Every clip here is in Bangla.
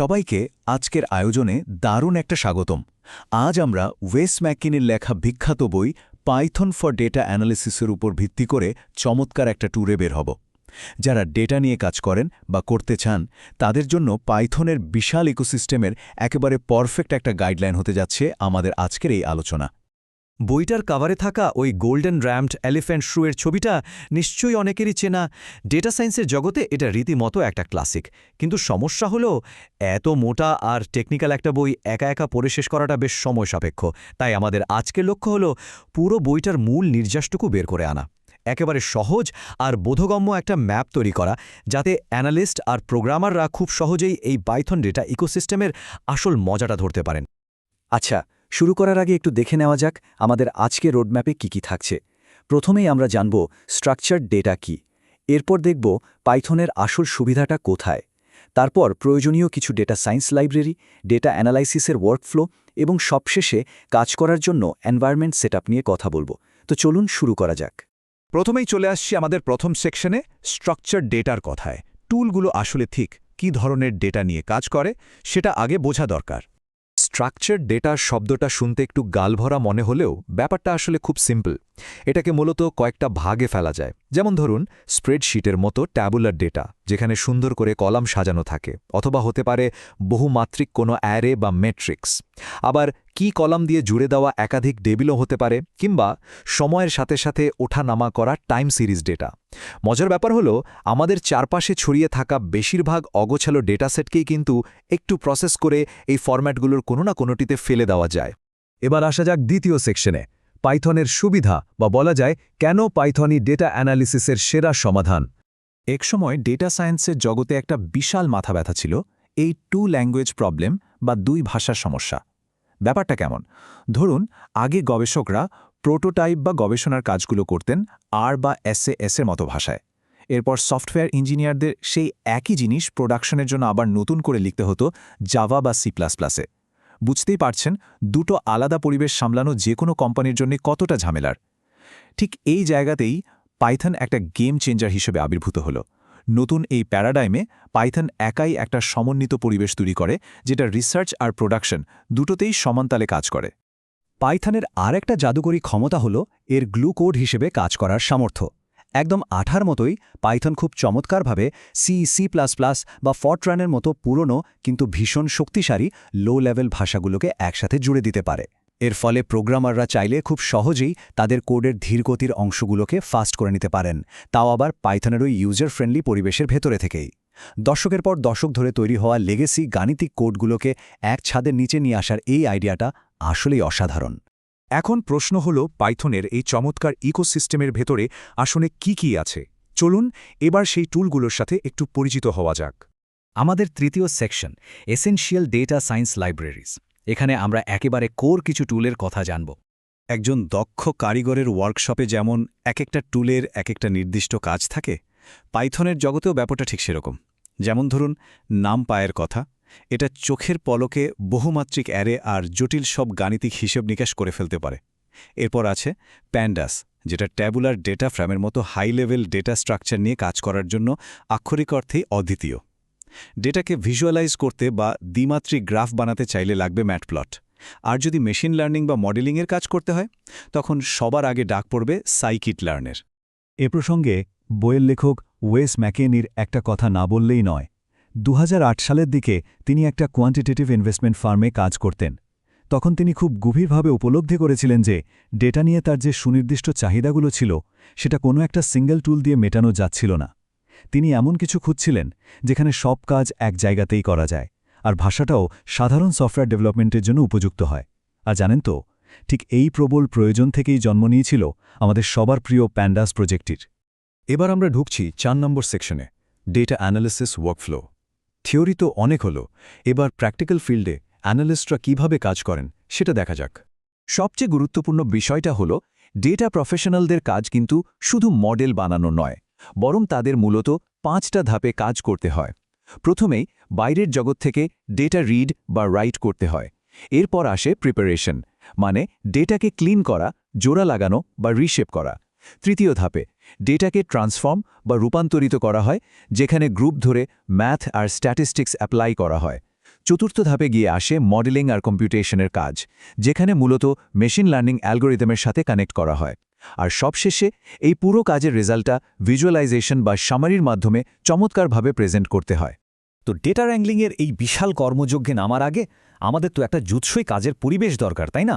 সবাইকে আজকের আয়োজনে দারুণ একটা স্বাগতম। আজ আমরা ওয়েস ম্যাককিনের লেখা বিখ্যাত বই পাইথন ফর ডেটা অ্যানালিসিসের উপর ভিত্তি করে চমৎকার একটা ট্যুরে বের হব। যারা ডেটা নিয়ে কাজ করেন বা করতে চান তাদের জন্য পাইথনের বিশাল ইকোসিস্টেমের একেবারে পারফেক্ট একটা গাইডলাইন হতে যাচ্ছে আমাদের আজকের এই আলোচনা। বইটার কাভারে থাকা ওই গোল্ডেন র্যাম্পড এলিফ্যান্ট শ্রুয়ের ছবিটা নিশ্চয়ই অনেকেরই চেনা। ডেটা সায়েন্সের জগতে এটা রীতিমতো একটা ক্লাসিক, কিন্তু সমস্যা হলো এত মোটা আর টেকনিক্যাল একটা বই একা একা পড়ে শেষ করাটা বেশ সময় সাপেক্ষ। তাই আমাদের আজকের লক্ষ্য হলো পুরো বইটার মূল নির্যাসটুকু বের করে আনা, একেবারে সহজ আর বোধগম্য একটা ম্যাপ তৈরি করা, যাতে অ্যানালিস্ট আর প্রোগ্রামাররা খুব সহজেই এই পাইথন ডেটা ইকোসিস্টেমের আসল মজাটা ধরতে পারেন। আচ্ছা, শুরু করার আগে একটু দেখে নেওয়া যাক আমাদের আজকের রোডম্যাপে কি থাকছে। প্রথমেই আমরা জানব স্ট্রাকচারড ডেটা কি, এরপর দেখব পাইথনের আসল সুবিধাটা কোথায়, তারপর প্রয়োজনীয় কিছু ডেটা সায়েন্স লাইব্রেরি, ডেটা অ্যানালাইসিসের ওয়ার্কফ্লো এবং সবশেষে কাজ করার জন্য এনভায়রনমেন্ট সেটআপ নিয়ে কথা বলবো। তো চলুন শুরু করা যাক। প্রথমেই চলে আসছি আমাদের প্রথম সেকশনে, স্ট্রাকচার ডেটার কথায়। টুলগুলো আসলে ঠিক কী ধরনের ডেটা নিয়ে কাজ করে সেটা আগে বোঝা দরকার। স্ট্রাকচারড ডেটা শব্দটা শুনতে একটু গালভরা মনে হলেও ব্যাপারটা আসলে খুব সিম্পল। এটাকে মূলত কয়েকটা ভাগে ফেলা যায়। যেমন ধরুন স্প্রেডশিটের মতো ট্যাবুলার ডেটা, যেখানে সুন্দর করে কলাম সাজানো থাকে, অথবা হতে পারে বহুমাত্রিক কোনো অ্যারে বা ম্যাট্রিক্স। আবার কি কলাম দিয়ে জুড়ে দেওয়া একাধিক টেবিলও হতে পারে, কিংবা সময়ের সাথে সাথে ওঠানামা করা টাইম সিরিজ ডেটা। মজার ব্যাপার হলো আমাদের চারপাশে ছড়িয়ে থাকা বেশিরভাগ অগোছালো ডেটাসেটকেই কিন্তু একটু প্রসেস করে এই ফরম্যাটগুলোর কোনো না কোনোটিতে ফেলে দেওয়া যায়। এবার আসা যাক দ্বিতীয় সেকশনে, পাইথনের সুবিধা, বা বলা যায় কেন পাইথনই ডেটা অ্যানালিসিসের সেরা সমাধান। একসময় ডেটা সায়েন্সের জগতে একটা বিশাল মাথা ব্যথা ছিল এই টু ল্যাঙ্গুয়েজ প্রবলেম বা দুই ভাষার সমস্যা। ব্যাপারটা কেমন? ধরুন আগে গবেষকরা প্রোটোটাইপ বা গবেষণার কাজগুলো করতেন আর বা এসএর মতো ভাষায়। এরপর সফটওয়্যার ইঞ্জিনিয়ারদের সেই একই জিনিস প্রোডাকশনের জন্য আবার নতুন করে লিখতে হতো জাভা বা C++-এ। বুঝতেই পারছেন দুটো আলাদা পরিবেশ সামলানো যে কোনো কোম্পানির জন্য কতটা ঝামেলার। ঠিক এই জায়গাতেই পাইথন একটা গেম চেঞ্জার হিসেবে আবির্ভূত হলো। নতুন এই প্যারাডাইমে পাইথন একাই একটা সমন্বিত পরিবেশ তৈরি করে, যেটা রিসার্চ আর প্রোডাকশন দুটোতেই সমানতালে কাজ করে। পাইথনের আর একটা জাদুকরী ক্ষমতা হলো এর গ্লু কোড হিসেবে কাজ করার সামর্থ্য। একদম আঠার মতোই পাইথন খুব চমৎকারভাবে C বা ফরট্রানের মতো পুরনো কিন্তু ভীষণ শক্তিশালী লো লেভেল ভাষাগুলোকে একসাথে জুড়ে দিতে পারে। এর ফলে প্রোগ্রামাররা চাইলে খুব সহজেই তাদের কোডের ধীরগতির অংশগুলোকে ফাস্ট করে নিতে পারেন, তাও আবার পাইথনের ওই ইউজার ফ্রেন্ডলি পরিবেশের ভেতরে থেকেই। দশকের পর দশক ধরে তৈরি হওয়া লেগেসি গাণিতিক কোডগুলোকে এক ছাদের নিচে নিয়ে আসার এই আইডিয়াটা আসলেই অসাধারণ। এখন প্রশ্ন হল পাইথনের এই চমৎকার ইকোসিস্টেমের ভেতরে আসলে কি আছে। চলুন এবার সেই টুলগুলোর সাথে একটু পরিচিত হওয়া যাক। আমাদের তৃতীয় section, essential data science libraries. এখানে আমরা একেবারে কোর কিছু টুলের কথা জানব। একজন দক্ষ কারিগরের ওয়ার্কশপে যেমন এক একটা টুলের এক একটা নির্দিষ্ট কাজ থাকে, পাইথনের জগতেও ব্যাপারটা ঠিক সেরকম। যেমন ধরুন নামপায়ের কথা, এটা চোখের পলকে বহুমাত্রিক অ্যারে আর জটিল সব গাণিতিক হিসেব নিকাশ করে ফেলতে পারে। এরপর আছে প্যান্ডাস, যেটা ট্যাবুলার ডেটা ফ্রেমের মতো হাই লেভেল ডেটা স্ট্রাকচার নিয়ে কাজ করার জন্য আক্ষরিক অর্থেই অদ্বিতীয়। ডেটাকে ভিজুয়ালাইজ করতে বা দ্বিমাত্রিক গ্রাফ বানাতে চাইলে লাগবে ম্যাটপ্লট। আর যদি মেশিন লার্নিং বা মডেলিংয়ের কাজ করতে হয়, তখন সবার আগে ডাক পড়বে সাইকিট লার্নের। এ প্রসঙ্গে বইয়ের লেখক ওয়েস ম্যাকেনির একটা কথা না বললেই নয়। 2008 সালের দিকে তিনি একটা কোয়ান্টিটেটিভ ইনভেস্টমেন্ট ফার্মে কাজ করতেন। তখন তিনি খুব গভীরভাবে উপলব্ধি করেছিলেন যে ডেটা নিয়ে তার যে সুনির্দিষ্ট চাহিদাগুলো ছিল, সেটা কোনো একটা সিঙ্গেল টুল দিয়ে মেটানো যাচ্ছিল না। তিনি এমন কিছু খুঁজছিলেন যেখানে সব কাজ এক জায়গাতেই করা যায়, আর ভাষাটাও সাধারণ সফটওয়্যার ডেভেলপমেন্টের জন্য উপযুক্ত হয়। আর জানেন তো, ঠিক এই প্রবল প্রয়োজন থেকেই জন্ম নিয়েছিল আমাদের সবার প্রিয় প্যান্ডাস প্রজেক্টটির। এবার আমরা ঢুকছি 4 নম্বর সেকশনে, ডেটা অ্যানালিসিস ওয়ার্কফ্লো। থিওরি তো অনেক হলো, এবার প্র্যাকটিক্যাল ফিল্ডে অ্যানালিস্টরা কিভাবে কাজ করেন সেটা দেখা যাক। সবচেয়ে গুরুত্বপূর্ণ বিষয়টা হলো ডেটা প্রফেশনালদের কাজ কিন্তু শুধু মডেল বানানো নয়, বরং তাদের মূলত 5টা ধাপে কাজ করতে হয়। প্রথমেই বাইরের জগৎ থেকে ডেটা রিড বা রাইট করতে হয়। এরপর আসে প্রিপারেশন, মানে ডেটাকে ক্লিন করা, জোড়া লাগানো বা রিশেপ করা। তৃতীয় ধাপে ডেটাকে ট্রান্সফর্ম বা রূপান্তরিত করা হয়, যেখানে গ্রুপ ধরে ম্যাথ আর স্ট্যাটিস্টিক্স অ্যাপ্লাই করা হয়। চতুর্থ ধাপে গিয়ে আসে মডেলিং আর কম্পিউটেশনের কাজ, যেখানে মূলত মেশিন লার্নিং অ্যালগোরিদমের সাথে কানেক্ট করা হয়। আর সবশেষে এই পুরো কাজের রেজাল্টটা ভিজুয়ালাইজেশন বা সামারির মাধ্যমে চমৎকারভাবে প্রেজেন্ট করতে হয়। তো ডেটা অ্যাংলিংয়ের এই বিশাল কর্মযজ্ঞে নামার আগে আমাদের তো একটা জুৎসই কাজের পরিবেশ দরকার, তাই না?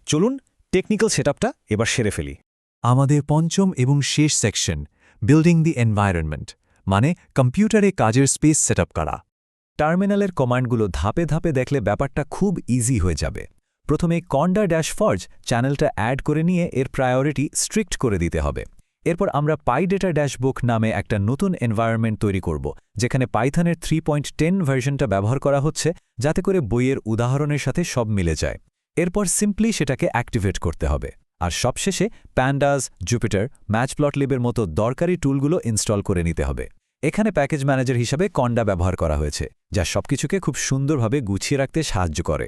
চলুন টেকনিক্যাল সেটআপটা এবার সেরে ফেলি। আমাদের পঞ্চম এবং শেষ সেকশন, বিল্ডিং দি এনভায়রনমেন্ট, মানে কম্পিউটারে কাজের স্পেস সেটআপ করা। টার্মিনালের কমান্ডগুলো ধাপে ধাপে দেখলে ব্যাপারটা খুব ইজি হয়ে যাবে। প্রথমে conda-forge চ্যানেলটা অ্যাড করে নিয়ে এর প্রায়োরিটি স্ট্রিক্ট করে দিতে হবে। এরপর আমরা পাইডেটা ড্যাশবুক নামে একটা নতুন এনভায়রনমেন্ট তৈরি করব, যেখানে পাইথনের 3.10 ভার্সনটা ব্যবহার করা হচ্ছে, যাতে করে বইয়ের উদাহরণের সাথে সব মিলে যায়। এরপর সিম্পলি সেটাকে অ্যাক্টিভেট করতে হবে। আর সবশেষে প্যান্ডাস, জুপিটার, ম্যাটপ্লটলিবের মতো দরকারি টুলগুলো ইনস্টল করে নিতে হবে। এখানে প্যাকেজ ম্যানেজার হিসাবে কন্ডা ব্যবহার করা হয়েছে, যা সবকিছুকে খুব সুন্দরভাবে গুছিয়ে রাখতে সাহায্য করে।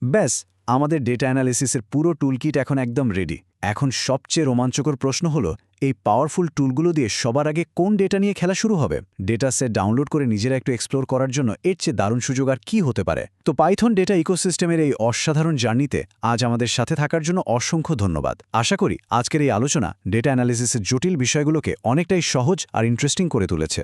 ব্যাস, আমাদের ডেটা অ্যানালিসিসের পুরো টুলকিট এখন একদম রেডি। এখন সবচেয়ে রোমাঞ্চকর প্রশ্ন হলো, এই পাওয়ারফুল টুলগুলো দিয়ে সবার আগে কোন ডেটা নিয়ে খেলা শুরু হবে? ডেটা সেট ডাউনলোড করে নিজেরা একটু এক্সপ্লোর করার জন্য এর চেয়ে দারুণ সুযোগ আর কী হতে পারে? তো পাইথন ডেটা ইকোসিস্টেমের এই অসাধারণ জার্নিতে আজ আমাদের সাথে থাকার জন্য অসংখ্য ধন্যবাদ। আশা করি আজকের এই আলোচনা ডেটা অ্যানালিসিসের জটিল বিষয়গুলোকে অনেকটাই সহজ আর ইন্টারেস্টিং করে তুলেছে।